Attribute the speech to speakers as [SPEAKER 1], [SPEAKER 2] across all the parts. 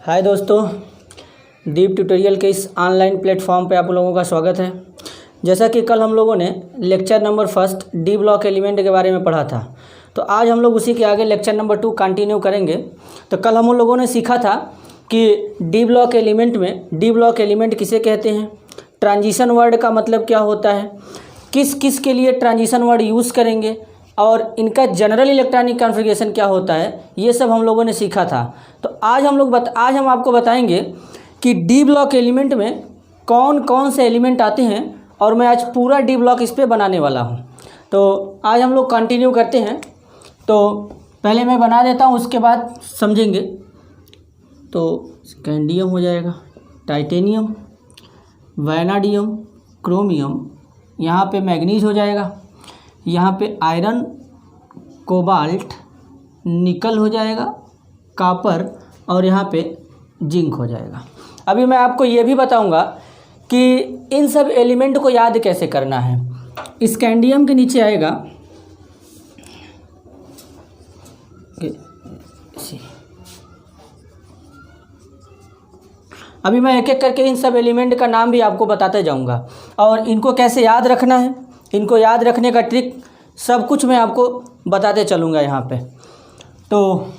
[SPEAKER 1] हाय दोस्तों, deep tutorial के इस ऑनलाइन प्लेटफॉर्म पे आप लोगों का स्वागत है। जैसा कि कल हम लोगों ने lecture number first D block element के बारे में पढ़ा था, तो आज हम लोग उसी के आगे लेक्चर नंबर 2 कंटिन्यू करेंगे। तो कल हम लोगों ने सीखा था कि डी ब्लॉक एलिमेंट में डी ब्लॉक एलिमेंट किसे कहते हैं, ट्रांजिशन वर्ड का मतलब क्या होता है, किस किस के लिए ट्रांजिशन वर्ड यूज़ करेंगे और इनका जनरल इलेक्ट्रॉनिक कॉन्फ़िगरेशन क्या होता है, ये सब हम लोगों ने सीखा था। तो आज हम आपको बताएंगे कि डी ब्लॉक एलिमेंट में कौन कौन से एलिमेंट आते हैं और मैं आज पूरा डी ब्लॉक इस पे बनाने वाला हूँ। तो आज हम लोग कंटिन्यू करते हैं। तो पहले मैं बना देता हूँ, उसके बाद समझेंगे। तो स्कैंडियम हो जाएगा, टाइटेनियम, वैनाडियम, क्रोमियम, यहाँ पे मैग्नीज हो जाएगा, यहाँ पे आयरन, कोबाल्ट, निकल हो जाएगा, कॉपर और यहाँ पे जिंक हो जाएगा। अभी मैं आपको ये भी बताऊंगा कि इन सब एलिमेंट को याद कैसे करना है। स्कैंडियम के नीचे आएगा अभी मैं एक एक करके इन सब एलिमेंट का नाम भी आपको बताते जाऊंगा और इनको कैसे याद रखना है, इनको याद रखने का ट्रिक सब कुछ मैं आपको बताते चलूँगा यहाँ पे। तो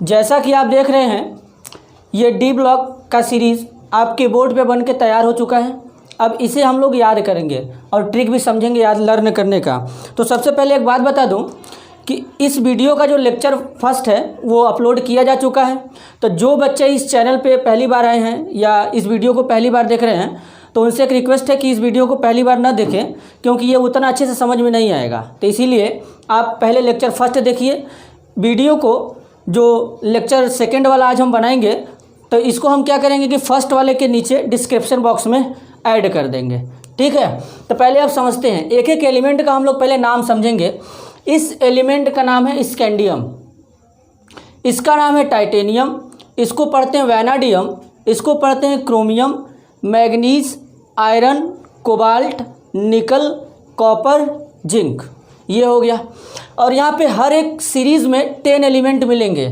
[SPEAKER 1] जैसा कि आप देख रहे हैं, ये डी ब्लॉक का सीरीज़ आपके बोर्ड पे बन के तैयार हो चुका है। अब इसे हम लोग याद करेंगे और ट्रिक भी समझेंगे याद लर्न करने का। तो सबसे पहले एक बात बता दूं कि इस वीडियो का जो लेक्चर फर्स्ट है वो अपलोड किया जा चुका है। तो जो बच्चे इस चैनल पे पहली बार आए हैं या इस वीडियो को पहली बार देख रहे हैं, तो उनसे एक रिक्वेस्ट है कि इस वीडियो को पहली बार ना देखें, क्योंकि ये उतना अच्छे से समझ में नहीं आएगा। तो इसीलिए आप पहले लेक्चर फर्स्ट देखिए। वीडियो को जो लेक्चर सेकंड वाला आज हम बनाएंगे, तो इसको हम क्या करेंगे कि फर्स्ट वाले के नीचे डिस्क्रिप्शन बॉक्स में ऐड कर देंगे, ठीक है। तो पहले आप समझते हैं, एक एक एलिमेंट का हम लोग पहले नाम समझेंगे। इस एलिमेंट का नाम है स्कैंडियम, इसका नाम है टाइटेनियम, इसको पढ़ते हैं वैनाडियम, इसको पढ़ते हैं क्रोमियम, मैग्नीज, आयरन, कोबाल्ट, निकल, कॉपर, जिंक। ये हो गया। और यहाँ पे हर एक सीरीज़ में 10 एलिमेंट मिलेंगे।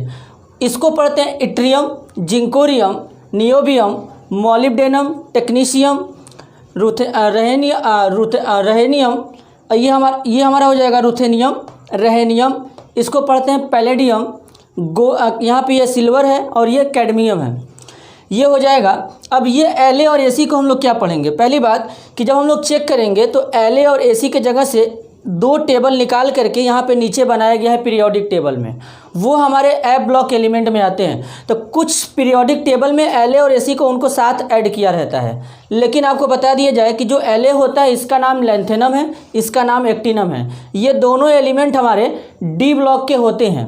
[SPEAKER 1] इसको पढ़ते हैं इट्रियम, जिंकोरियम, नियोबियम, मॉलिब्डेनम, टेक्नीशियम, रहेनियम, ये हमारा हो जाएगा रुथेनियम, रहेनियम। इसको पढ़ते हैं पैलेडियम, यहाँ पे ये सिल्वर है और ये कैडमियम है, ये हो जाएगा। अब ये एल और एसी को हम लोग क्या पढ़ेंगे। पहली बात कि जब हम लोग चेक करेंगे तो एल और एसी के जगह से 2 टेबल निकाल करके यहाँ पे नीचे बनाया गया है पीरियोडिक टेबल में, वो हमारे एफ ब्लॉक एलिमेंट में आते हैं। तो कुछ पीरियोडिक टेबल में एल और एसी को उनको साथ ऐड किया रहता है, लेकिन आपको बता दिया जाए कि जो एल होता है इसका नाम लेंथेनम है, इसका नाम एक्टिनम है। ये दोनों एलिमेंट हमारे डी ब्लॉक के होते हैं।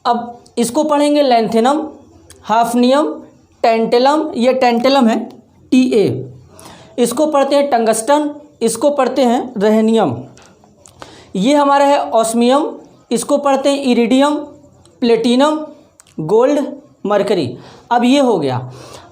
[SPEAKER 1] अब इसको पढ़ेंगे लेंथेनम, हाफनियम, टेंटेलम, ये टेंटेलम है TA। इसको पढ़ते हैं टंगस्टन, इसको पढ़ते हैं रहेनियम। ये हमारा है ऑस्मियम, इसको पढ़ते हैं इरिडियम, प्लेटिनम, गोल्ड, मरकरी। अब ये हो गया।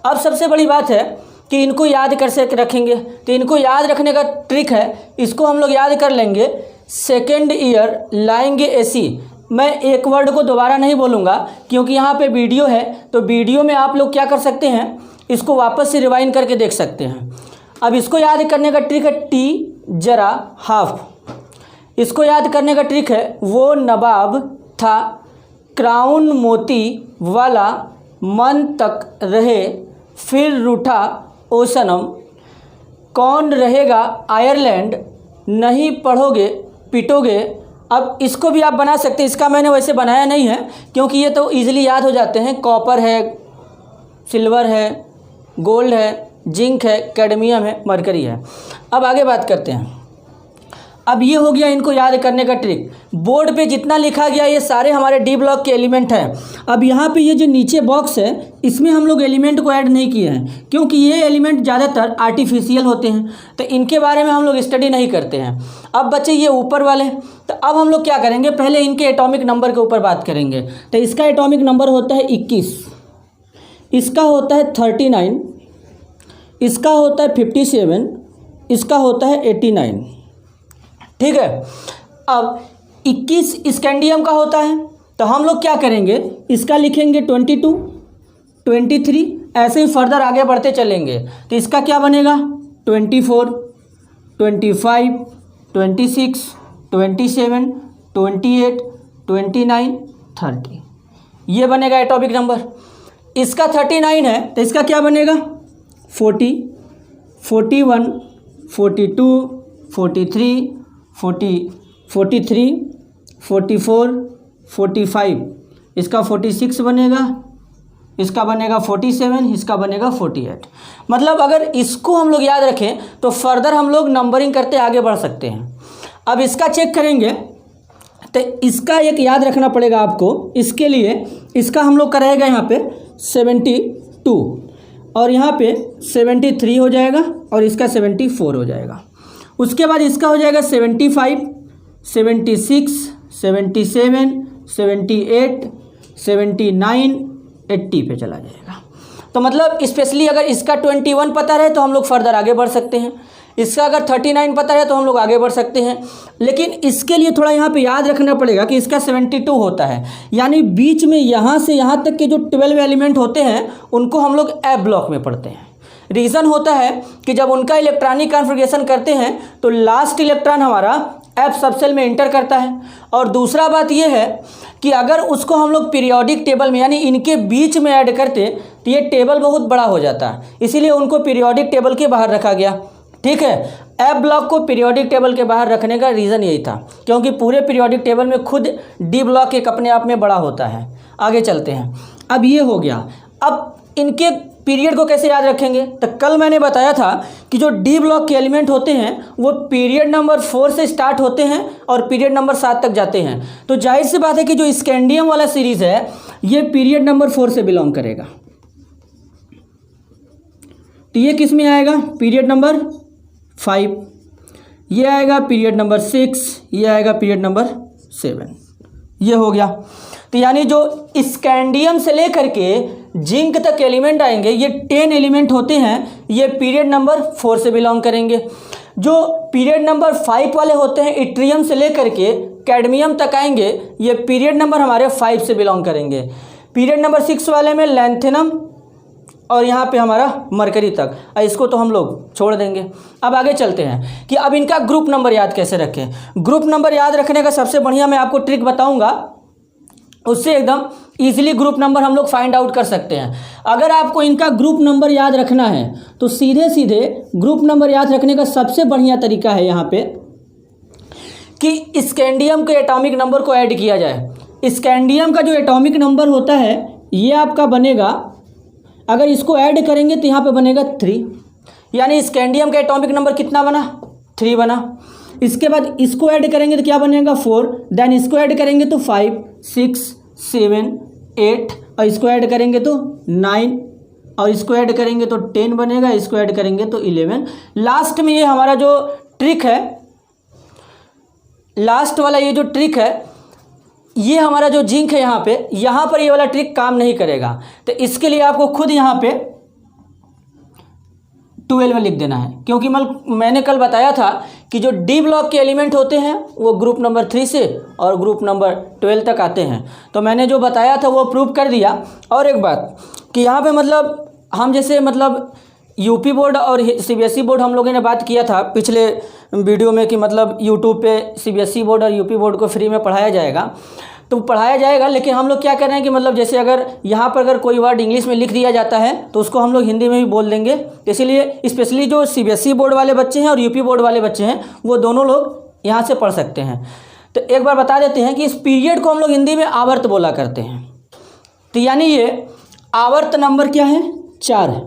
[SPEAKER 1] अब सबसे बड़ी बात है कि इनको याद कैसे रखेंगे। तो इनको याद रखने का ट्रिक है, इसको हम लोग याद कर लेंगे। सेकेंड ईयर लाएंगे एसी। मैं एक वर्ड को दोबारा नहीं बोलूँगा क्योंकि यहाँ पे वीडियो है, तो वीडियो में आप लोग क्या कर सकते हैं, इसको वापस से रिवाइंड करके देख सकते हैं। अब इसको याद करने का ट्रिक है टी जरा हाफ, इसको याद करने का ट्रिक है, वो नवाब था क्राउन मोती वाला, मन तक रहे फिर रूठा ओ सनम, कौन रहेगा आयरलैंड, नहीं पढ़ोगे पिटोगे। अब इसको भी आप बना सकते हैं, इसका मैंने वैसे बनाया नहीं है क्योंकि ये तो ईजिली याद हो जाते हैं। कॉपर है, सिल्वर है, गोल्ड है, जिंक है, कैडमियम है, मरकरी है। अब आगे बात करते हैं। अब ये हो गया इनको याद करने का ट्रिक। बोर्ड पे जितना लिखा गया ये सारे हमारे डी ब्लॉक के एलिमेंट हैं। अब यहाँ पे ये जो नीचे बॉक्स है इसमें हम लोग एलिमेंट को ऐड नहीं किए हैं क्योंकि ये एलिमेंट ज़्यादातर आर्टिफिशियल होते हैं, तो इनके बारे में हम लोग स्टडी नहीं करते हैं। अब बच्चे ये ऊपर वाले, तो अब हम लोग क्या करेंगे, पहले इनके एटॉमिक नंबर के ऊपर बात करेंगे। तो इसका एटॉमिक नंबर होता है 21, इसका होता है 39, इसका होता है 57, इसका होता है 89। ठीक है। अब 21 स्कैंडियम का होता है, तो हम लोग क्या करेंगे, इसका लिखेंगे 22, 23, ऐसे ही फर्दर आगे बढ़ते चलेंगे। तो इसका क्या बनेगा 24, 25, 26, 27, 28, 29, 30, ये बनेगा एटॉमिक नंबर। इसका 39 है तो इसका क्या बनेगा 40, 41, 42, 43, 43, 44, 45, इसका 46 बनेगा, इसका बनेगा 47, इसका बनेगा 48। मतलब अगर इसको हम लोग याद रखें तो फर्दर हम लोग नंबरिंग करते आगे बढ़ सकते हैं। अब इसका चेक करेंगे तो इसका एक याद रखना पड़ेगा आपको। इसके लिए इसका हम लोग करेगा यहाँ पे 72 और यहाँ पे 73 हो जाएगा और इसका 74 हो जाएगा। उसके बाद इसका हो जाएगा 75, 76, 77, 78, 79, 80 पे चला जाएगा। तो मतलब स्पेशली अगर इसका 21 पता रहे तो हम लोग फर्दर आगे बढ़ सकते हैं, इसका अगर 39 पता है तो हम लोग आगे बढ़ सकते हैं। लेकिन इसके लिए थोड़ा यहाँ पे याद रखना पड़ेगा कि इसका 72 होता है, यानी बीच में यहाँ से यहाँ तक के जो 12 एलिमेंट होते हैं उनको हम लोग एफ ब्लॉक में पढ़ते हैं। रीज़न होता है कि जब उनका इलेक्ट्रॉनिक कॉन्फ़िगरेशन करते हैं तो लास्ट इलेक्ट्रॉन हमारा एफ सबसेल में इंटर करता है। और दूसरा बात यह है कि अगर उसको हम लोग पीरियोडिक टेबल में यानी इनके बीच में ऐड करते तो ये टेबल बहुत बड़ा हो जाता है, इसीलिए उनको पीरियोडिक टेबल के बाहर रखा गया। ठीक है, एफ ब्लॉक को पीरियोडिक टेबल के बाहर रखने का रीज़न यही था क्योंकि पूरे पीरियोडिक टेबल में खुद डी ब्लॉक एक अपने आप में बड़ा होता है। आगे चलते हैं। अब ये हो गया। अब इनके पीरियड को कैसे याद रखेंगे, तो कल मैंने बताया था कि जो डी ब्लॉक के एलिमेंट होते हैं वो पीरियड नंबर 4 से स्टार्ट होते हैं और पीरियड नंबर 7 तक जाते हैं। तो जाहिर सी बात है कि जो स्कैंडियम वाला सीरीज़ है ये पीरियड नंबर 4 से बिलोंग करेगा। तो ये किस में आएगा, पीरियड नंबर 5, ये आएगा पीरियड नंबर 6, ये आएगा पीरियड नंबर 7। ये हो गया। तो यानी जो स्कैंडियम से लेकर के जिंक तक एलिमेंट आएंगे ये 10 एलिमेंट होते हैं, ये पीरियड नंबर 4 से बिलोंग करेंगे। जो पीरियड नंबर 5 वाले होते हैं इट्रियम से लेकर के कैडमियम तक आएंगे, ये पीरियड नंबर हमारे 5 से बिलोंग करेंगे। पीरियड नंबर 6 वाले में लैंथेनम और यहाँ पे हमारा मरकरी तक, इसको तो हम लोग छोड़ देंगे। अब आगे चलते हैं कि अब इनका ग्रुप नंबर याद कैसे रखें। ग्रुप नंबर याद रखने का सबसे बढ़िया मैं आपको ट्रिक बताऊंगा, उससे एकदम इजीली ग्रुप नंबर हम लोग फाइंड आउट कर सकते हैं। अगर आपको इनका ग्रुप नंबर याद रखना है तो सीधे सीधे ग्रुप नंबर याद रखने का सबसे बढ़िया तरीका है यहाँ पे कि स्कैंडियम के एटॉमिक नंबर को ऐड किया जाए। स्कैंडियम का जो एटॉमिक नंबर होता है ये आपका बनेगा, अगर इसको ऐड करेंगे तो यहाँ पे बनेगा 3, यानी स्कैंडियम का एटॉमिक नंबर कितना बना, 3 बना। इसके बाद इसको ऐड करेंगे तो क्या बनेगा 4, देन इसको ऐड करेंगे तो 5, 6, 7, 8 और इसको ऐड करेंगे तो 9 और इसको ऐड करेंगे तो 10 बनेगा, इसको ऐड करेंगे तो 11। लास्ट में ये हमारा जो ट्रिक है, लास्ट वाला ये जो ट्रिक है, ये हमारा जो जिंक है यहाँ पर ये वाला ट्रिक काम नहीं करेगा। तो इसके लिए आपको खुद यहाँ पे 12 में लिख देना है, क्योंकि मैंने कल बताया था कि जो डी ब्लॉक के एलिमेंट होते हैं वो ग्रुप नंबर 3 से और ग्रुप नंबर 12 तक आते हैं। तो मैंने जो बताया था वो प्रूव कर दिया। और एक बात कि यहाँ पे मतलब हम जैसे मतलब यूपी बोर्ड और सीबीएसई बोर्ड हम लोगों ने बात किया था पिछले वीडियो में कि मतलब यूट्यूब पे सीबीएसई बोर्ड और यूपी बोर्ड को फ्री में पढ़ाया जाएगा, तो पढ़ाया जाएगा। लेकिन हम लोग क्या कर रहे हैं कि मतलब जैसे अगर यहाँ पर अगर कोई वर्ड इंग्लिश में लिख दिया जाता है तो उसको हम लोग हिंदी में भी बोल देंगे। इसीलिए स्पेशली जो सीबीएसई बोर्ड वाले बच्चे हैं और यूपी बोर्ड वाले बच्चे हैं वो दोनों लोग यहाँ से पढ़ सकते हैं। तो एक बार बता देते हैं कि इस पीरियड को हम लोग हिंदी में आवर्त बोला करते हैं। तो यानी ये आवर्त नंबर क्या है, 4 है,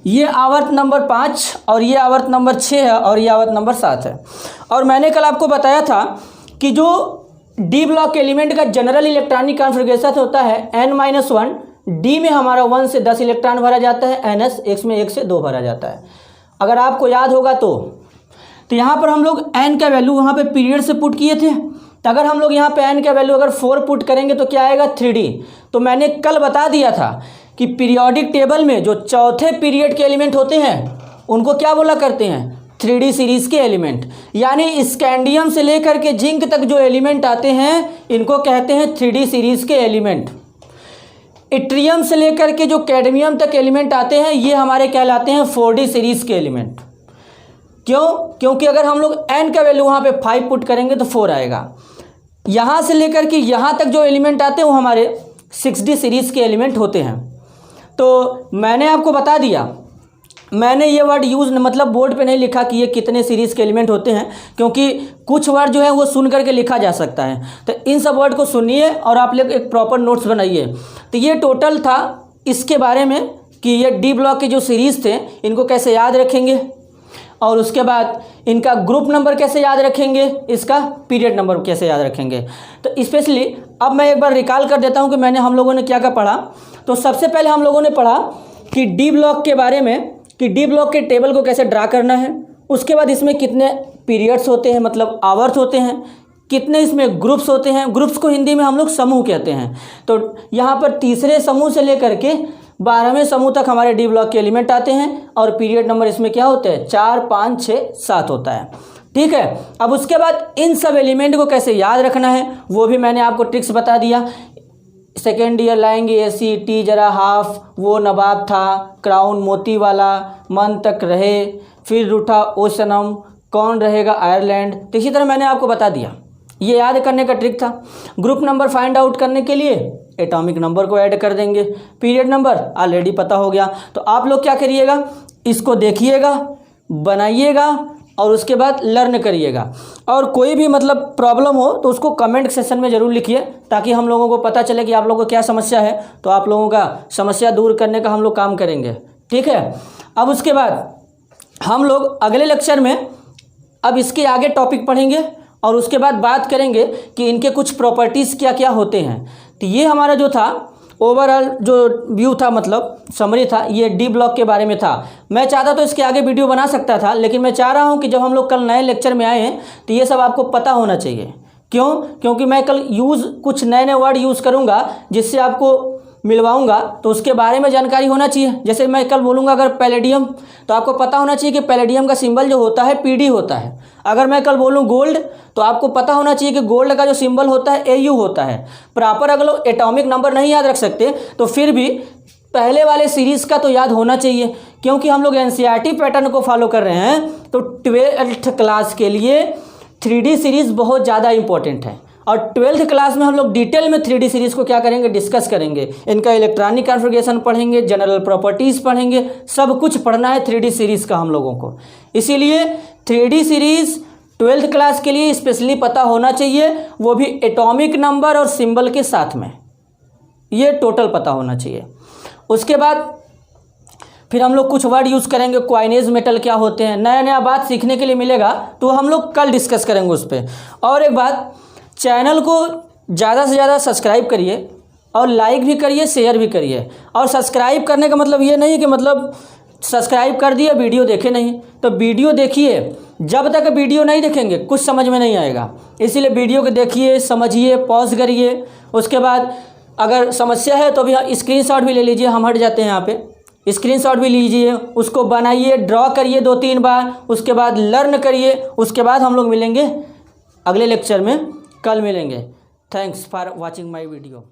[SPEAKER 1] ये आवर्त नंबर 5 और ये आवर्त नंबर 6 है और ये आवर्त नंबर 7 है। और मैंने कल आपको बताया था कि जो डी ब्लॉक एलिमेंट का जनरल इलेक्ट्रॉनिक कॉन्फ़िगरेशन होता है n-1, डी में हमारा 1 से 10 इलेक्ट्रॉन भरा जाता है, ns x में 1 से 2 भरा जाता है। अगर आपको याद होगा तो यहाँ पर हम लोग n का वैल्यू वहाँ पे पीरियड से पुट किए थे। तो अगर हम लोग यहाँ पे n का वैल्यू अगर 4 पुट करेंगे तो क्या आएगा 3D। तो मैंने कल बता दिया था कि पीरियोडिक टेबल में जो चौथे पीरियड के एलिमेंट होते हैं उनको क्या बोला करते हैं, 3D सीरीज़ के एलिमेंट। यानी स्कैंडियम से लेकर के जिंक तक जो एलिमेंट आते हैं इनको कहते हैं 3D सीरीज़ के एलिमेंट। इट्रियम से लेकर के जो कैडमियम तक एलिमेंट आते हैं ये हमारे कहलाते हैं 4D सीरीज़ के एलिमेंट। क्यों? क्योंकि अगर हम लोग n का वैल्यू वहाँ पे 5 पुट करेंगे तो 4 आएगा। यहाँ से लेकर के यहाँ तक जो एलिमेंट आते हैं वो हमारे 6D सीरीज़ के एलिमेंट होते हैं। तो मैंने आपको बता दिया, मैंने ये वर्ड यूज़ मतलब बोर्ड पे नहीं लिखा कि ये कितने सीरीज़ के एलिमेंट होते हैं, क्योंकि कुछ वर्ड जो है वो सुन करके लिखा जा सकता है। तो इन सब वर्ड को सुनिए और आप लोग एक प्रॉपर नोट्स बनाइए। तो ये टोटल था इसके बारे में कि ये डी ब्लॉक के जो सीरीज़ थे इनको कैसे याद रखेंगे और उसके बाद इनका ग्रुप नंबर कैसे याद रखेंगे, इसका पीरियड नंबर कैसे याद रखेंगे। तो स्पेशली अब मैं एक बार रिकॉल कर देता हूँ कि मैंने हम लोगों ने क्या क्या पढ़ा। तो सबसे पहले हम लोगों ने पढ़ा कि डी ब्लॉक के बारे में कि डी ब्लॉक के टेबल को कैसे ड्रा करना है। उसके बाद इसमें कितने पीरियड्स होते हैं मतलब आवर्त होते हैं, कितने इसमें ग्रुप्स होते हैं, ग्रुप्स को हिंदी में हम लोग समूह कहते हैं। तो यहाँ पर तीसरे समूह से लेकर के 12वें समूह तक हमारे डी ब्लॉक के एलिमेंट आते हैं और पीरियड नंबर इसमें क्या होता है 4, 5, 6, 7 होता है। ठीक है। अब उसके बाद इन सब एलिमेंट को कैसे याद रखना है वो भी मैंने आपको ट्रिक्स बता दिया। सेकेंड ईयर लाएंगे AC टी जरा हाफ, वो नवाब था, क्राउन मोती वाला, मन तक रहे, फिर रूठा ओ सनम, कौन रहेगा आयरलैंड। तो इसी तरह मैंने आपको बता दिया, ये याद करने का ट्रिक था। ग्रुप नंबर फाइंड आउट करने के लिए एटॉमिक नंबर को ऐड कर देंगे, पीरियड नंबर ऑलरेडी पता हो गया। तो आप लोग क्या करिएगा, इसको देखिएगा, बनाइएगा और उसके बाद लर्न करिएगा। और कोई भी मतलब प्रॉब्लम हो तो उसको कमेंट सेक्शन में ज़रूर लिखिए ताकि हम लोगों को पता चले कि आप लोगों को क्या समस्या है, तो आप लोगों का समस्या दूर करने का हम लोग काम करेंगे। ठीक है। अब उसके बाद हम लोग अगले लेक्चर में अब इसके आगे टॉपिक पढ़ेंगे और उसके बाद बात करेंगे कि इनके कुछ प्रॉपर्टीज़ क्या क्या होते हैं। तो ये हमारा जो था ओवरऑल जो व्यू था मतलब समरी था, ये डी ब्लॉक के बारे में था। मैं चाहता तो इसके आगे वीडियो बना सकता था, लेकिन मैं चाह रहा हूँ कि जब हम लोग कल नए लेक्चर में आए हैं तो ये सब आपको पता होना चाहिए। क्यों? क्योंकि मैं कल कुछ नए नए वर्ड यूज़ करूँगा जिससे आपको मिलवाऊंगा, तो उसके बारे में जानकारी होना चाहिए। जैसे मैं कल बोलूँगा अगर पैलेडियम, तो आपको पता होना चाहिए कि पैलेडियम का सिंबल जो होता है PD होता है। अगर मैं कल बोलूँ गोल्ड, तो आपको पता होना चाहिए कि गोल्ड का जो सिंबल होता है AU होता है। प्रॉपर अगर लोग एटॉमिक नंबर नहीं याद रख सकते तो फिर भी पहले वाले सीरीज़ का तो याद होना चाहिए, क्योंकि हम लोग NCERT पैटर्न को फॉलो कर रहे हैं। तो 12th क्लास के लिए 3D सीरीज़ बहुत ज़्यादा इंपॉर्टेंट है और 12th क्लास में हम लोग डिटेल में 3D सीरीज़ को क्या करेंगे, डिस्कस करेंगे। इनका इलेक्ट्रॉनिक कॉन्फ़िगरेशन पढ़ेंगे, जनरल प्रॉपर्टीज़ पढ़ेंगे, सब कुछ पढ़ना है 3D सीरीज़ का हम लोगों को। इसीलिए 3D सीरीज़ 12th क्लास के लिए स्पेशली पता होना चाहिए, वो भी एटॉमिक नंबर और सिंबल के साथ में, ये टोटल पता होना चाहिए। उसके बाद फिर हम लोग कुछ वर्ड यूज़ करेंगे, क्वाइनेज मेटल क्या होते हैं, नया नया बात सीखने के लिए मिलेगा, तो हम लोग कल डिस्कस करेंगे उस पर। और एक बात, चैनल को ज़्यादा से ज़्यादा सब्सक्राइब करिए और लाइक भी करिए, शेयर भी करिए। और सब्सक्राइब करने का मतलब ये नहीं कि मतलब सब्सक्राइब कर दिया वीडियो देखे नहीं, तो वीडियो देखिए। जब तक वीडियो नहीं देखेंगे कुछ समझ में नहीं आएगा, इसीलिए वीडियो को देखिए, समझिए, पॉज करिए। उसके बाद अगर समस्या है तो भी स्क्रीनशॉट भी ले लीजिए, हम हट जाते हैं यहाँ पे, स्क्रीनशॉट भी लीजिए, उसको बनाइए, ड्रॉ करिए 2-3 बार, उसके बाद लर्न करिए। उसके बाद हम लोग मिलेंगे अगले लेक्चर में, कल मिलेंगे। Thanks for watching my video.